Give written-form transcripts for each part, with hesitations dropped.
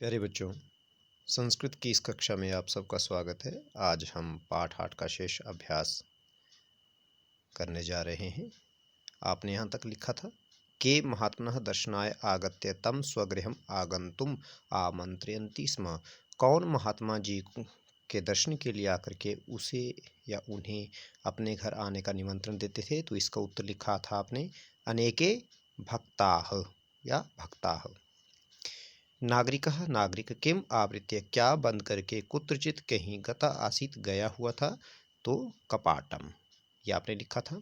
प्यारे बच्चों, संस्कृत की इस कक्षा में आप सबका स्वागत है। आज हम पाठ 8 का शेष अभ्यास करने जा रहे हैं। आपने यहाँ तक लिखा था के महात्मनः दर्शनाय आगत्य तम स्वगृहम आगंतुम आमंत्रयन्ति स्म। कौन महात्मा जी के दर्शन के लिए आकर के उसे या उन्हें अपने घर आने का निमंत्रण देते थे? तो इसका उत्तर लिखा था आपने, अनेके भक्ताः या भक्ताः। नागरिकः नागरिक किम आवृत्य, क्या बंद करके, कुत्रचित कहीं, गता आसीत गया हुआ था, तो कपाटम, ये आपने लिखा था।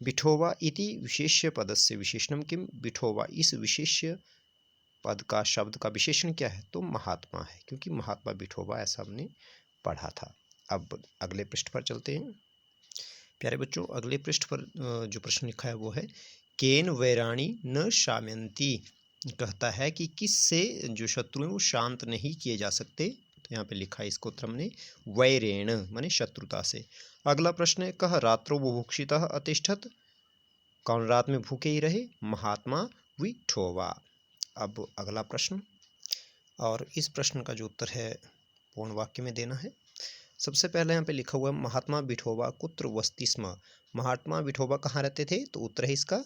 बिठोवा इति विशेष्य पदस्य विशेषणम किम, बिठोवा इस विशेष्य पद का शब्द का विशेषण क्या है? तो महात्मा है, क्योंकि महात्मा बिठोवा ऐसा हमने पढ़ा था। अब अगले पृष्ठ पर चलते हैं। प्यारे बच्चों, अगले पृष्ठ पर जो प्रश्न लिखा है वो है केन वैराणी न शाम्यन्ति, कहता है कि किससे जो शत्रु हैं वो शांत नहीं किए जा सकते। तो यहाँ पे लिखा है इसको उत्तर हमने वैरेण माने शत्रुता से। अगला प्रश्न है कह रात्रो बुभुक्षितः अतिष्ठत, कौन रात में भूखे ही रहे? महात्मा विठोवा। अब अगला प्रश्न, और इस प्रश्न का जो उत्तर है पूर्ण वाक्य में देना है। सबसे पहले यहाँ पे लिखा हुआ है महात्मा विठोबा कुत्र वसति स्म। महात्मा विठोबा कहाँ रहते थे? तो उत्तर है इसका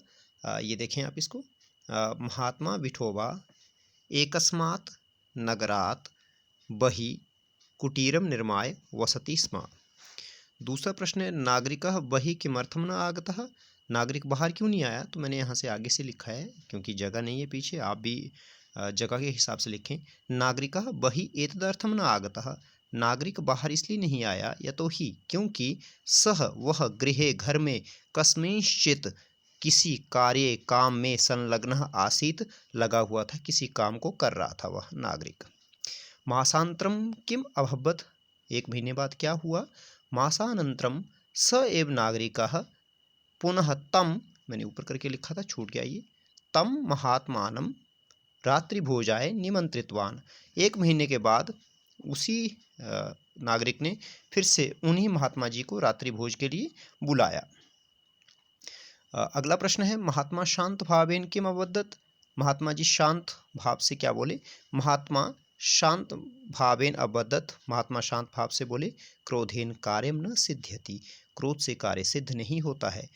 ये देखें आप इसको, महात्मा विठोबा एकस्मात् नगरात् बहि कुटीरम निर्माय वसति स्म। दूसरा प्रश्न है नागरिकः बहि किमर्थम न आगतः, नागरिक बाहर क्यों नहीं आया? तो मैंने यहाँ से आगे से लिखा है क्योंकि जगह नहीं है पीछे, आप भी जगह के हिसाब से लिखें। नागरिकः बहि एतदर्थम न आगतः, नागरिक बाहर इसलिए नहीं आया, यतोहि क्योंकि सह वह गृहे घर में कस्मिंश्चित किसी कार्य काम में संलग्न आसीत लगा हुआ था, किसी काम को कर रहा था वह नागरिक। मासांतरम किम अभवत, एक महीने बाद क्या हुआ? मासानंतरम स एव नागरिकः पुनः तम, मैंने ऊपर करके लिखा था छूट गया ये, तम महात्मानम रात्रि भोजाय निमंत्रितवान। एक महीने के बाद उसी नागरिक ने फिर से उन्हीं महात्मा जी को रात्रि भोज के लिए बुलाया। अगला प्रश्न है महात्मा शांत भावेन किम अवदत, महात्मा जी शांत भाव से क्या बोले? महात्मा शांत भावेन अवदत, महात्मा शांत भाव से बोले क्रोधेन कार्यम न सिद्ध्यति, क्रोध से कार्य सिद्ध नहीं होता है।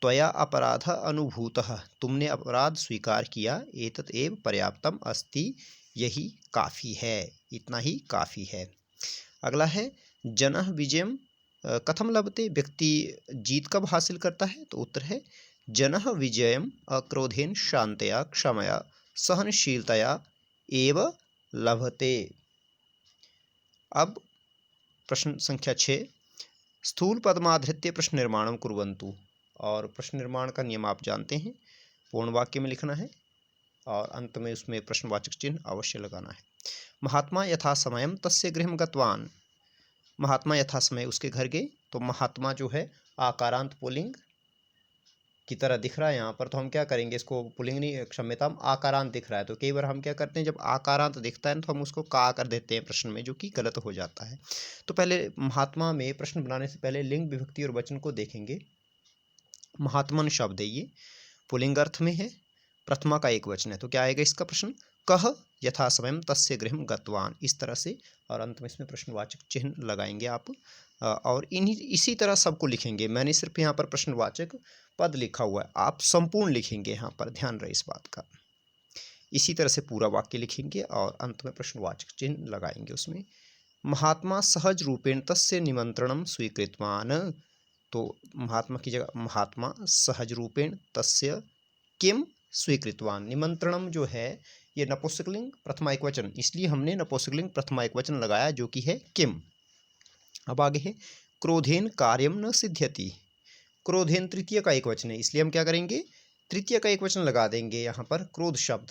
त्वया अपराध अनुभूतः, तुमने अपराध स्वीकार किया, एतत् एव पर्याप्तम अस्ति, यही काफ़ी है, इतना ही काफ़ी है। अगला है जनः विजयम कथम लभते, व्यक्ति जीत कब हासिल करता है? तो उत्तर है जनः विजयम अक्रोधेन शांतया क्षमया सहनशीलतया एव लभते। अब प्रश्न संख्या 6, स्थूल पदमाधृत्य प्रश्न निर्माणम कुर्वन्तु, और प्रश्न निर्माण का नियम आप जानते हैं, पूर्ण वाक्य में लिखना है और अंत में उसमें प्रश्नवाचक चिन्ह अवश्य लगाना है। महात्मा यथा समयम तस्य गृहम गतवान, महात्मा यथा समय उसके घर गए। तो महात्मा जो है आकारांत पुल्लिंग की तरह दिख रहा है यहाँ पर, तो हम क्या करेंगे, इसको पुल्लिंग नहीं, क्षम्यताम, आकारांत दिख रहा है। तो कई बार हम क्या करते हैं, जब आकारांत दिखता है तो हम उसको का कर देते हैं प्रश्न में, जो कि गलत हो जाता है। तो पहले महात्मा में प्रश्न बनाने से पहले लिंग विभक्ति और वचन को देखेंगे। महात्मन शब्द है ये, पुल्लिंग अर्थ में है, प्रथमा का एक वचन है, तो क्या आएगा इसका प्रश्न? कह यथा समयम तस्य गृहम गतवान, इस तरह से, और अंत में इसमें प्रश्नवाचक चिन्ह लगाएंगे आप। और इसी तरह सबको लिखेंगे। मैंने सिर्फ यहाँ पर प्रश्नवाचक पद लिखा हुआ है, आप संपूर्ण लिखेंगे यहाँ पर, ध्यान रहे इस बात का। इसी तरह से पूरा वाक्य लिखेंगे और अंत में प्रश्नवाचक चिन्ह लगाएंगे उसमें। महात्मा सहज रूपेण तस्य निमंत्रणम स्वीकृतवान, तो महात्मा की जगह महात्मा सहज रूपेण तस्य किम स्वीकृतवान, निमंत्रणम जो है ये नपुंसकलिंग प्रथमा एकवचन, इसलिए हमने नपुंसकलिंग प्रथमा एकवचन लगाया जो कि है किम। अब आगे है क्रोधेन कार्यम न सिद्ध्यति, क्रोधेन तृतीय का एक वचन है, इसलिए हम क्या करेंगे, तृतीय का एक वचन लगा देंगे यहाँ पर। क्रोध शब्द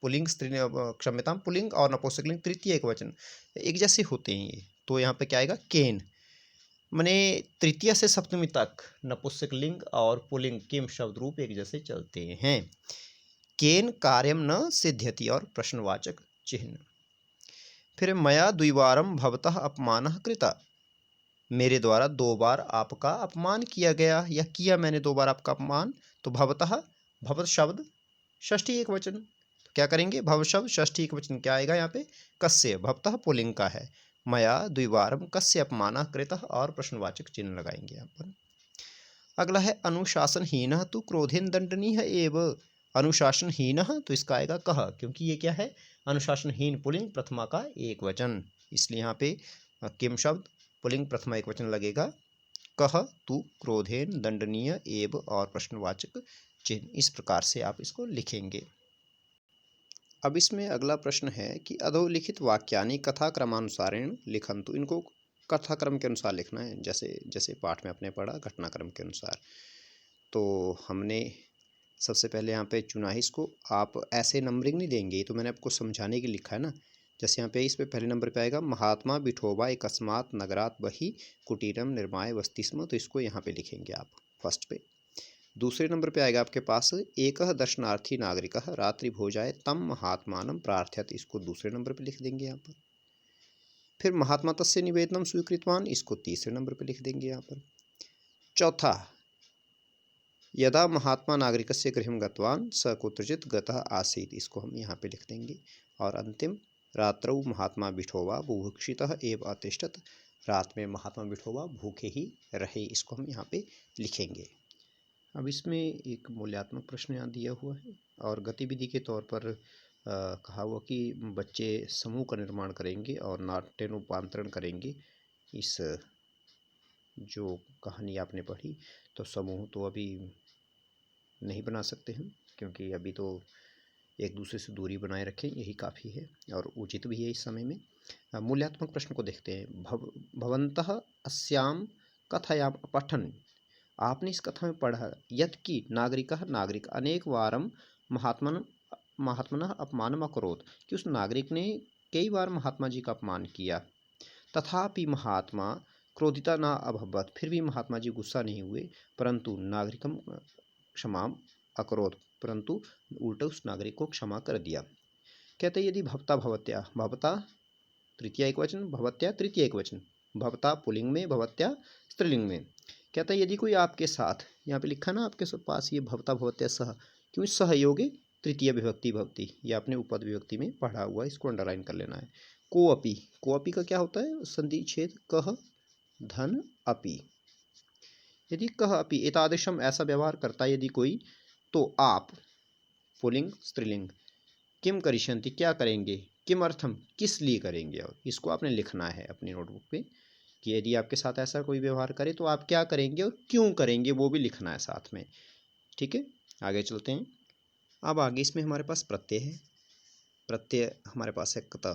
पुल्लिंग, क्षम्यता, पुल्लिंग और नपुंसकलिंग तृतीय एक वचन एक जैसे होते हैं ये, तो यहाँ पे क्या आएगा केन, माने तृतीय से सप्तमी तक नपुंसकलिंग और पुल्लिंग किम शब्द रूप एक जैसे चलते हैं। केन कार्यम न सिद्ध्यति और प्रश्नवाचक चिन्ह। फिर मया द्विवारम भवतः अपमानः कृता, मेरे द्वारा 2 बार आपका अपमान किया गया, या किया मैंने 2 बार आपका अपमान। तो भवतः, भवत शब्द षष्ठी एक वचन, तो क्या करेंगे, भव शब्द षष्ठी एकवचन क्या आएगा यहाँ पे, कस्य, भवतः पुल्लिंग का है, मया द्विवारम कस्य अपमानः कृतः और प्रश्नवाचक चिन्ह लगाएंगे यहाँ पर। अगला है अनुशासनहीनः तु क्रोधेन दंडनीय एव। अनुशासनहीनः तो इसका आएगा कह, क्योंकि ये क्या है, अनुशासनहीन पुल्लिंग प्रथमा का एक वचन, इसलिए यहाँ पे किम शब्द पुल्लिंग प्रथमा एक वचन लगेगा, कह तु क्रोधेन दंडनीय एव और प्रश्नवाचक चिन्ह। इस प्रकार से आप इसको लिखेंगे। अब इसमें अगला प्रश्न है कि अधोलिखित वाक्यानि कथा क्रमानुसारेण लिखन्तु। इनको कथाक्रम के अनुसार लिखना है, जैसे जैसे पाठ में आपने पढ़ा घटनाक्रम के अनुसार। तो हमने सबसे पहले यहाँ पे चुना है इसको, आप ऐसे नंबरिंग नहीं देंगे, तो मैंने आपको समझाने के लिए लिखा है ना। जैसे यहाँ पे इस पे पहले नंबर पे आएगा महात्मा विठोबा एकस्मात् नगरात् बहि कुटीरम निर्माय वसति स्म, तो इसको यहाँ पे लिखेंगे आप फर्स्ट पे। दूसरे नंबर पे आएगा आपके पास एकः दर्शनार्थी नागरिकः रात्रि भोजाय तम महात्मानं प्रार्थयत, इसको दूसरे नंबर पे लिख देंगे यहाँ पर। फिर महात्मा तस्य निवेदनम स्वीकृतवान, इसको तीसरे नंबर पे लिख देंगे यहाँ पर। चौथा, यदा महात्मा नागरिकस्य गृहं गतवान स कुत्रचित् गतः आसीत्, इसको हम यहाँ पे लिख देंगे। और अंतिम, रात्रौ महात्मा विठोबा बुभुक्षितः एव अतिष्ठत्, रात में महात्मा विठोबा भूखे ही रहे, इसको हम यहाँ पे लिखेंगे। अब इसमें एक मूल्यात्मक प्रश्न यहाँ दिया हुआ है और गतिविधि के तौर पर कहा हुआ कि बच्चे समूह का निर्माण करेंगे और नाट्य रूपांतरण करेंगे। इस जो कहानी आपने पढ़ी, तो समूह तो अभी नहीं बना सकते हम, क्योंकि अभी तो एक दूसरे से दूरी बनाए रखें, यही काफ़ी है और उचित भी है इस समय में। मूल्यात्मक प्रश्न को देखते हैं। भवन्तः अस्याम कथायाम पठन, आपने इस कथा में पढ़ा यत् कि नागरिकः नागरिक अनेक वारम महात्मनः अपमानम अकरोत्, कि उस नागरिक ने कई बार महात्मा जी का अपमान किया। तथापि महात्मा क्रोधिता न अभवत्, फिर भी महात्मा जी गुस्सा नहीं हुए, परंतु नागरिकम क्षमा अकरोत्, परंतु उल्टा उस नागरिक को क्षमा कर दिया। कहते यदि भवता भवत्या, भवता तृतीय एक वचन, भवत्या तृतीय एक वचन, भवता पुल्लिंग में, भवत्या स्त्रीलिंग में। कहता है यदि कोई आपके साथ, यहाँ पे लिखा ना आपके पास ये भवता भवत्या सह, क्यों सहयोगी तृतीय विभक्ति भवती, ये आपने उपद विभक्ति में पढ़ा हुआ, इसको अंडरलाइन कर लेना है। कोअपि, कोअपि का क्या होता है, संधि छेद कह धन अपि, यदि कह अपि एतादृशम ऐसा व्यवहार करता है यदि कोई, तो आप पुल्लिंग स्त्रीलिंग किम करिष्यन्ति क्या करेंगे, किम अर्थम किस लिए करेंगे, और इसको आपने लिखना है अपनी नोटबुक पे कि यदि आपके साथ ऐसा कोई व्यवहार करे तो आप क्या करेंगे और क्यों करेंगे, वो भी लिखना है साथ में। ठीक है, आगे चलते हैं। अब आगे इसमें हमारे पास प्रत्यय है। प्रत्यय हमारे पास है कत।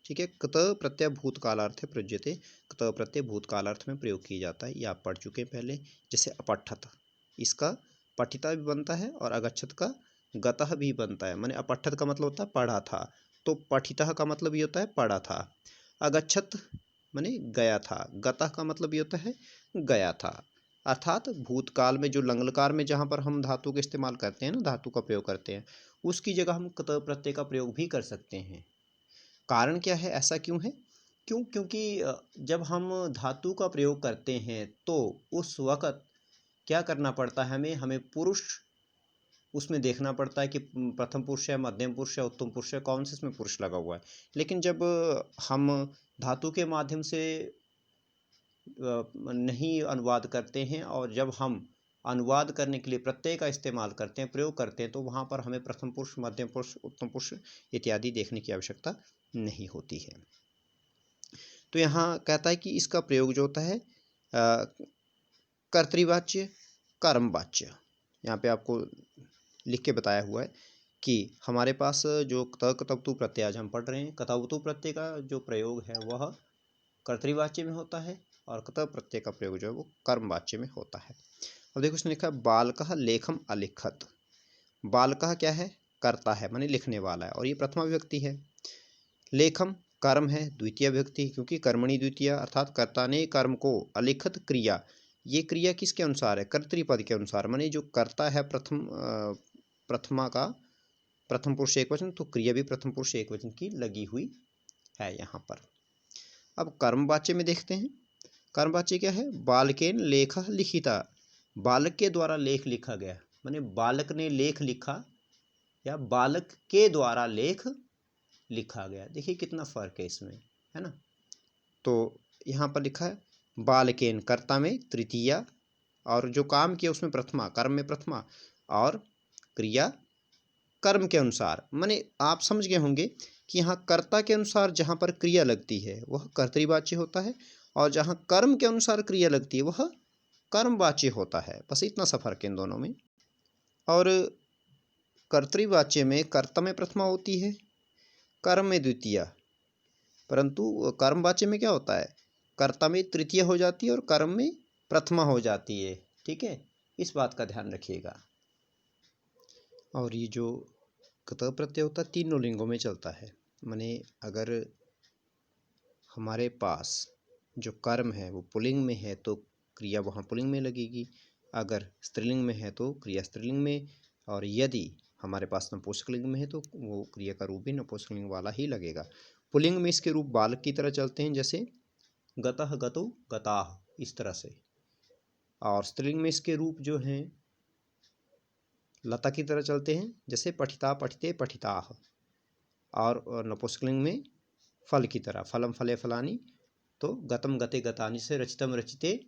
ठीक है, कत प्रत्यय भूतकालार्थ प्रयुज्यते, कत प्रत्यय भूतकालार्थ में प्रयोग किया जाता है, ये आप पढ़ चुके हैं पहले। जैसे अपठ्ठत, इसका पठिता भी बनता है और अगच्छत का गतः भी बनता है। माने अपठ्ठत का मतलब होता है पढ़ा था, तो पठितः का मतलब ये होता है पढ़ा था। अगच्छत माने गया था, गतः का मतलब ये होता है गया था। अर्थात भूतकाल में जो लंगलकार में जहाँ पर हम धातु का इस्तेमाल करते हैं ना, धातु का प्रयोग करते हैं, उसकी जगह हम कत प्रत्यय का प्रयोग भी कर सकते हैं। कारण क्या है, ऐसा क्यों है, क्योंकि जब हम धातु का प्रयोग करते हैं तो उस वक़्त क्या करना पड़ता है, हमें पुरुष उसमें देखना पड़ता है कि प्रथम पुरुष है, मध्यम पुरुष है, उत्तम पुरुष है, कौन से इसमें पुरुष लगा हुआ है। लेकिन जब हम धातु के माध्यम से नहीं अनुवाद करते हैं और जब हम अनुवाद करने के लिए प्रत्यय का इस्तेमाल करते हैं, प्रयोग करते हैं, तो वहाँ पर हमें प्रथम पुरुष, मध्यम पुरुष, उत्तम पुरुष इत्यादि देखने की आवश्यकता नहीं होती है। तो यहाँ कहता है कि इसका प्रयोग जो होता है कर्तृवाच्य कर्मवाच्य, यहाँ पे आपको लिख के बताया हुआ है कि हमारे पास जो कतवतु प्रत्यय आज हम पढ़ रहे हैं, कतवतु प्रत्यय का जो प्रयोग है वह कर्तृवाच्य में होता है और कतव प्रत्यय का प्रयोग जो है वो कर्मवाच्य में होता है। अब देखो उसने लिखा बालकः लेखम अलिखत। बालकः क्या है, कर्ता है, माने लिखने वाला है, और ये प्रथमा विभक्ति है। लेखम कर्म है, द्वितीय विभक्ति, क्योंकि कर्मणि द्वितीय, अर्थात कर्ता ने कर्म को, अलिखत क्रिया, ये क्रिया किसके अनुसार है, कर्तृपद के अनुसार, माने जो कर्ता है प्रथमा का प्रथम पुरुष एक वचन, तो क्रिया भी प्रथम पुरुष एक वचन की लगी हुई है यहाँ पर। अब कर्मवाच्य में देखते हैं। कर्मवाच्य क्या है, बालकेन लेखः लिखिता, बालक के द्वारा लेख लिखा गया, माने बालक ने लेख लिखा, या बालक के द्वारा लेख लिखा गया। देखिए कितना फर्क है इसमें, है ना। तो यहाँ पर लिखा है बालकेन, कर्ता में तृतीया, और जो काम किया उसमें प्रथमा, कर्म में प्रथमा, और क्रिया कर्म के अनुसार। माने आप समझ गए होंगे कि यहाँ कर्ता के अनुसार जहाँ पर क्रिया लगती है वह कर्तृवाच्य होता है, और जहाँ कर्म के अनुसार क्रिया लगती है वह कर्मवाच्य होता है। बस इतना सा फर्क है इन दोनों में। और कर्तृवाच्य में कर्ता में प्रथमा होती है, कर्म में द्वितीया, परंतु कर्मवाच्य में क्या होता है, कर्ता में तृतीय हो जाती है और कर्म में प्रथमा हो जाती है। ठीक है, इस बात का ध्यान रखिएगा। और ये जो कतः प्रत्यय होता है तीनों लिंगों में चलता है। माने अगर हमारे पास जो कर्म है वो पुल्लिंग में है तो क्रिया वहाँ पुल्लिंग में लगेगी, अगर स्त्रीलिंग में है तो क्रिया स्त्रीलिंग में, और यदि हमारे पास नपुंसकलिंग में है तो वो क्रिया का रूप भी नपुंसकलिंग वाला ही लगेगा। पुल्लिंग में इसके रूप बालक की तरह चलते हैं, जैसे गतः गतौ गताः, इस तरह से। और स्त्रीलिंग में इसके रूप जो हैं लता की तरह चलते हैं, जैसे पठिता पठिते पठिताः। और नपुंसकलिंग में फल की तरह, फलम फले फलानि, तो गतम गते गतानि से रचितम रचिते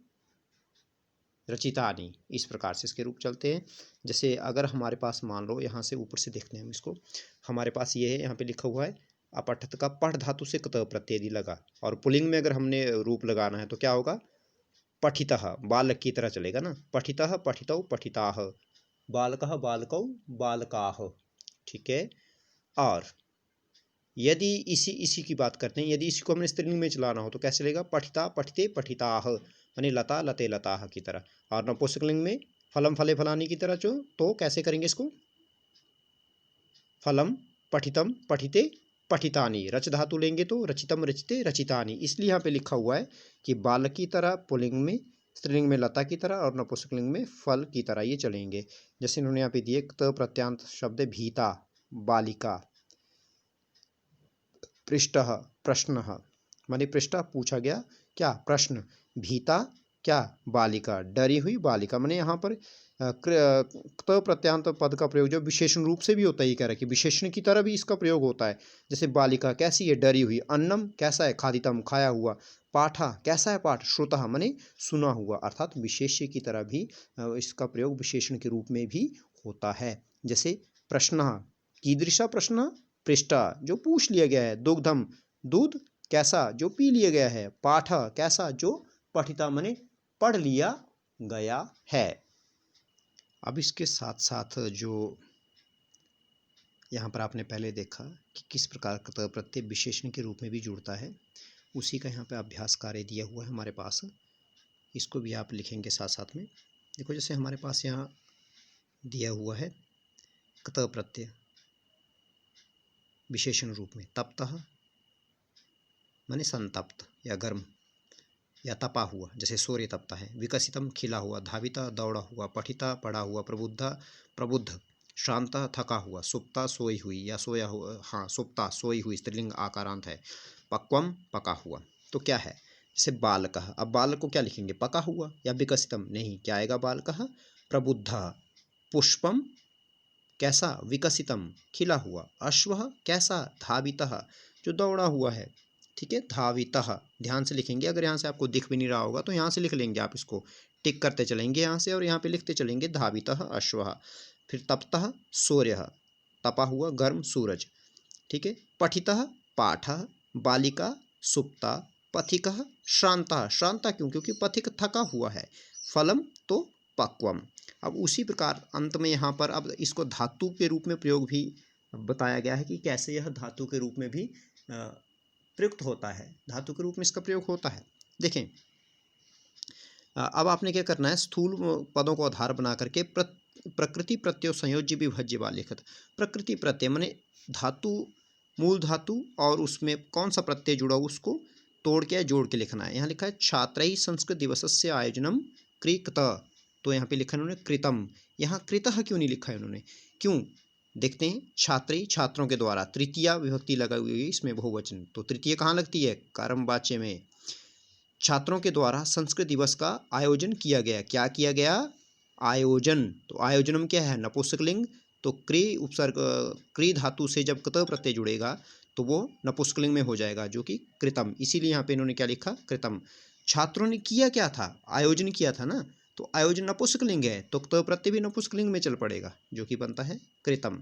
रचितानि, इस प्रकार से इसके रूप चलते हैं। जैसे अगर हमारे पास मान लो, यहाँ से ऊपर से देखते हैं हम इसको, हमारे पास ये है, यहाँ पे लिखा हुआ है अपठ्ठ का पठ धातु से कत प्रत्यय यदि लगा, और पुल्लिंग में अगर हमने रूप लगाना है तो क्या होगा, पठितः, बालक की तरह चलेगा ना, पठितः पठितौ पठिताः, बालकः बालकौ बालकाः। ठीक है। और यदि इसी की बात करते हैं, यदि इसी को हमने स्त्रीलिंग में चलाना हो तो कैसे चलेगा, पठिता पठिते पठिताः, यानी लता लते लताः की तरह। और नपुंसकलिंग में फलम फले फलानी की तरह जो, तो कैसे करेंगे इसको, फलम पठितम पठिते पठितानि, रच धातु लेंगे तो रचितम रचिते रचितानि। इसलिए यहाँ पे लिखा हुआ है कि बालक की तरह पुल्लिंग में, स्त्रीलिंग में लता की तरह, और नपुंसकलिंग में फल की तरह ये चलेंगे। जैसे इन्होंने यहाँ पे दिए त प्रत्यांत शब्द भीता बालिका, पृष्ठः प्रश्नः, माने पृष्ठ पूछा गया क्या, प्रश्न, भीता क्या, बालिका डरी हुई बालिका। माने यहाँ पर त प्रत्यांत पद का प्रयोग जो विशेषण रूप से भी होता है, ये कह रहा है कि विशेषण की तरह भी इसका प्रयोग होता है। जैसे बालिका कैसी है, डरी हुई, अन्नम कैसा है, खादितम खाया हुआ, पाठा कैसा है, पाठ, श्रुतः माने सुना हुआ, अर्थात विशेष्य की तरह भी इसका प्रयोग विशेषण के रूप में भी होता है। जैसे प्रश्न, कीदृशा प्रश्न, पृष्ठा जो पूछ लिया गया है, दुग्धम दूध कैसा जो पी लिया गया है, पाठ कैसा जो पठिता माने पढ़ लिया गया है। अब इसके साथ साथ जो यहाँ पर आपने पहले देखा कि किस प्रकार का प्रत्यय विशेषण के रूप में भी जुड़ता है, उसी का यहाँ पे अभ्यास कार्य दिया हुआ है हमारे पास, इसको भी आप लिखेंगे साथ साथ में। देखो जैसे हमारे पास यहाँ दिया हुआ है कत प्रत्यय विशेषण रूप में, तप्तः माने संतप्त या गर्म या तपा हुआ, जैसे सूर्य तपता है, विकसितम खिला हुआ, धाविता दौड़ा हुआ, पठिता पढ़ा हुआ, प्रबुद्धा प्रबुद्ध, शांता थका हुआ, सुप्ता सोई हुई या सोया हुआ, हाँ सुप्ता सोई हुई, स्त्रीलिंग आकारांत है, पक्वम पका हुआ। तो क्या है, जैसे बालकः, अब बालक को क्या लिखेंगे, पका हुआ, या विकसितम, नहीं क्या आएगा, बालकः, प्रबुद्धा, पुष्पम कैसा, विकसितम खिला हुआ, अश्वः कैसा, धावितः जो दौड़ा हुआ है। ठीक है, धावितः ध्यान से लिखेंगे, अगर यहाँ से आपको दिख भी नहीं रहा होगा तो यहाँ से लिख लेंगे, आप इसको टिक करते चलेंगे यहाँ से, और यहाँ पे लिखते चलेंगे धावितः अश्वः। फिर तप्तः सूर्यः, तपा हुआ गर्म सूरज। ठीक है, पठितः पाठः, बालिका सुप्ता, पथिकः श्रांता, श्रांता क्यों, क्योंकि पथिक थका हुआ है, फलम तो पक्वम। अब उसी प्रकार अंत में यहाँ पर अब इसको धातु के रूप में प्रयोग भी बताया गया है कि कैसे यह धातु के रूप में भी प्रयुक्त होता है, धातु के रूप में इसका प्रयोग होता है। देखें अब आपने क्या करना है, स्थूल पदों को आधार बना करके प्रकृति प्रत्यय संयोज्य विभज्य व लिखित। प्रकृति प्रत्यय माने धातु, मूल धातु और उसमें कौन सा प्रत्यय जुड़ा उसको तोड़ के जोड़ के लिखना है। यहाँ लिखा है छात्रैः संस्कृत दिवसस्य आयोजनम कृत, तो यहाँ पे लिखा इन्होंने कृतम, यहाँ कृतः क्यों नहीं लिखा है उन्होंने, क्यों देखते हैं, छात्री छात्रों के द्वारा, तृतीया विभक्ति लगा हुई है इसमें बहुवचन, तो तृतीय कहाँ लगती है, कर्मवाच्य में। छात्रों के द्वारा संस्कृत दिवस का आयोजन किया गया, क्या किया गया, आयोजन, तो आयोजनम क्या है, नपुंसकलिंग, तो क्री उपसर्ग क्री धातु से जब कत प्रत्यय जुड़ेगा तो वो नपुंसकलिंग में हो जाएगा, जो कि कृतम। इसीलिए यहाँ पे इन्होंने क्या लिखा, कृतम। छात्रों ने किया क्या था, आयोजन किया था ना, तो आयोजन नपुंसकलिंग है तो क्त प्रत्यय भी नपुंसकलिंग में चल पड़ेगा, जो कि बनता है कृतम।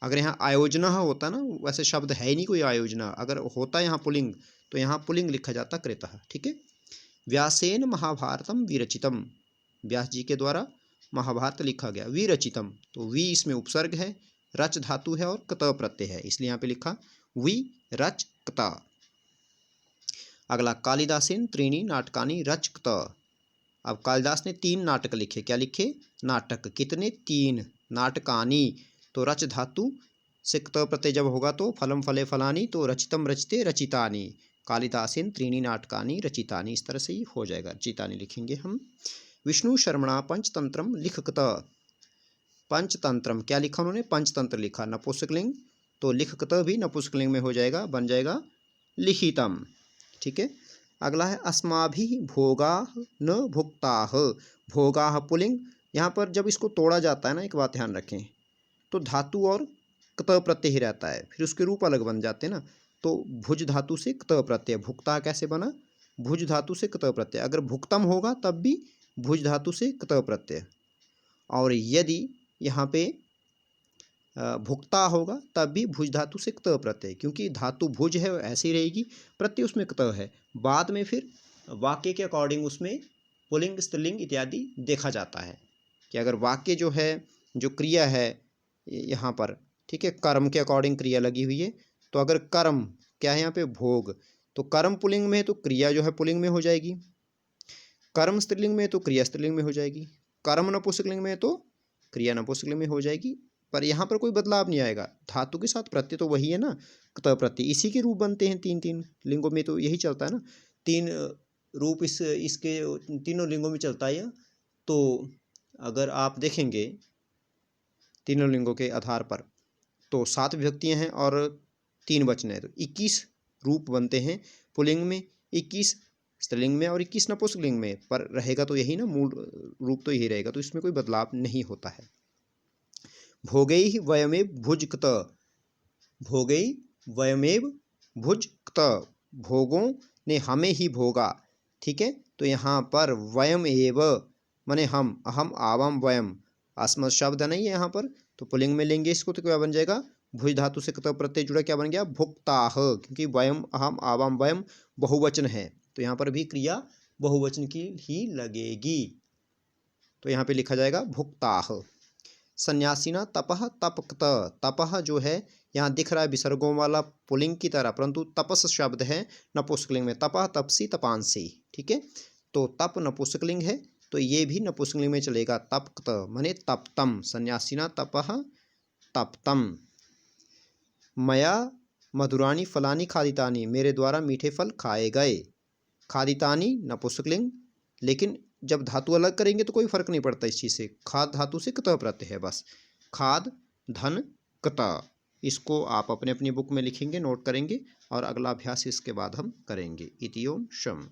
अगर यहाँ आयोजना होता ना, वैसे शब्द है ही नहीं कोई आयोजना, अगर होता यहाँ पुलिंग तो यहाँ पुलिंग लिखा जाता कृतः। ठीक है। व्यासेन महाभारतम विरचितम, व्यास जी के द्वारा महाभारत लिखा गया। विरचितम, तो वी इसमें उपसर्ग है, रच धातु है और कत प्रत्यय है, इसलिए यहाँ पे लिखा वी रच कत। अगला, कालिदासेन त्रीणी नाटकानि रचकत। अब कालिदास ने 3 नाटक लिखे। क्या लिखे, नाटक। कितने, 3। नाटकानि, तो रच धातु से क्त प्रत्यय जब होगा तो फलम फले फलानी, तो रचितम रचिते रचितानि। कालिदासेन त्रीणी नाटकानि रचितानि, इस तरह से ही हो जाएगा, रचितानि लिखेंगे हम। विष्णु शर्मणा पंचतंत्रम लिखकत। पंचतंत्रम क्या लिखा उन्होंने, पंचतंत्र लिखा, नपुंसकलिंग, तो लिखकत भी नपुंसकलिंग में हो जाएगा, बन जाएगा लिखितम। ठीक है। अगला है अस्माभि भोगा न भुक्ताः। भोगाः पुलिंग, यहाँ पर जब इसको तोड़ा जाता है ना, एक बात ध्यान रखें, तो धातु और क्त प्रत्यय ही रहता है, फिर उसके रूप अलग बन जाते हैं ना। तो भुज धातु से क्त प्रत्यय, भुक्ता कैसे बना, भुज धातु से क्त प्रत्यय। अगर भुक्तम होगा तब भी भुज धातु से क्त प्रत्यय, और यदि यहाँ पे भुक्ता होगा तब भी भुज धातु से क्त प्रत्यय, क्योंकि धातु भुज है ऐसी रहेगी, प्रत्यय उसमें क्त है। बाद में फिर वाक्य के अकॉर्डिंग उसमें पुल्लिंग स्त्रीलिंग इत्यादि देखा जाता है, कि अगर वाक्य जो है, जो क्रिया है यहाँ पर, ठीक है, कर्म के अकॉर्डिंग क्रिया लगी हुई है, तो अगर कर्म क्या है यहाँ पे, भोग, तो कर्म पुल्लिंग में है तो क्रिया जो है पुल्लिंग में हो जाएगी, कर्म स्त्रीलिंग में है तो क्रिया स्त्रीलिंग में हो जाएगी, कर्म नपुंसकलिंग में है तो क्रिया नपुंसकलिंग में हो जाएगी। पर यहाँ पर कोई बदलाव नहीं आएगा, धातु के साथ प्रत्यय तो वही है ना, क्त प्रत्यय, इसी के रूप बनते हैं 3 लिंगों में, तो यही चलता है ना, 3 रूप इसके तीनों लिंगों में चलता है। तो अगर आप देखेंगे तीनों लिंगों के आधार पर, तो 7 विभक्तियाँ हैं और 3 वचन है, तो 21 रूप बनते हैं पुल्लिंग में, 21 स्त्रीलिंग में और 21 नपुंसकलिंग में, पर रहेगा तो यही ना, मूल रूप तो यही रहेगा, तो इसमें कोई बदलाव नहीं होता है। भोगैः वयमेव भुजक्त, भोगैः वयमेव भुजक्त, भोगों ने हमें ही भोगा। ठीक है। तो यहाँ पर वयम एव माने हम, अहम आवाम वयम, अस्मत् शब्द नहीं है यहाँ पर, तो पुल्लिंग में लेंगे इसको तो क्या बन जाएगा, भुज धातु से क्त प्रत्यय जुड़ा, क्या बन गया, भुक्ताः, क्योंकि वयम अहम आवाम वयम बहुवचन है, तो यहाँ पर भी क्रिया बहुवचन की ही लगेगी, तो यहाँ पे लिखा जाएगा भुक्ताः। सन्यासीना तपः तपक्त, तपः जो है यहाँ दिख रहा है विसर्गों वाला पुल्लिंग की तरह, परंतु तपस शब्द है नपुंसकलिंग में, तपः तपसी तपांसी। ठीक है। तो तप नपुंसकलिंग है, तो ये भी नपुंसकलिंग में चलेगा, तपक्त माने तप्तम, सन्यासीना तपः तप्तम। मया मधुरानी फलानी खादितानी, मेरे द्वारा मीठे फल खाए गए। खादितानी नपुंसकलिंग, लेकिन जब धातु अलग करेंगे तो कोई फर्क नहीं पड़ता इस चीज़ से, खाद धातु से क्त प्रत्यय है बस, खाद धन कता। इसको आप अपने अपनी बुक में लिखेंगे, नोट करेंगे, और अगला अभ्यास इसके बाद हम करेंगे। इति ओम शम।